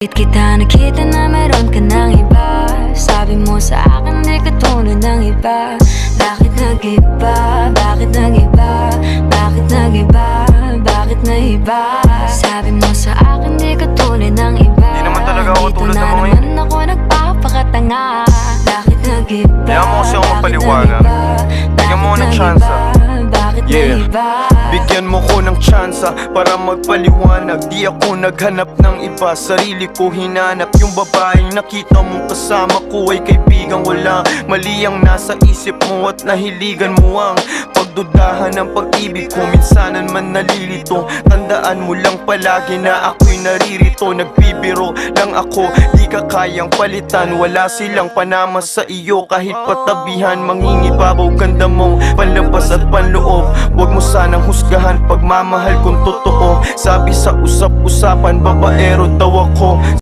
Bakit kita nakita na meron ka ng iba? Sabi mo sa akin di ka tulad ng iba. Bakit nag-iba? Bakit nag-iba? Bakit nag-iba? Bakit nag-iba? Sabi mo sa akin di ka tulad ng iba. Di naman talaga ako tulad ng mga yun. Dito na naman ako nagpapakatanga. Bakit nag-iba? Kaya mo kasi ako mapaliwanag. Bigyan mo ako ng tsansa. Bakit nag-iba? Bigyan mo ko ng tsansa para magpaliwanag. Di ako naghanap ng iba, sarili ko hinanap. Yung babaeng nakita mong kasama ko ay kaibigan. Wala mali ang nasa isip mo at nahiligan mo ang pagdudahan ng pag-ibig ko. Minsanan man nalilito, tandaan mo lang palagi na ako'y naririto. Nagbibiro lang ako, di ka kayang palitan. Wala silang panama sa iyo kahit patabihan. Mangingibabaw ganda mong panlabas at panloob. Huwag mo sanang husgahan pagmamahal kung totoo. Sabi sa usap-usapan, babaero daw ako.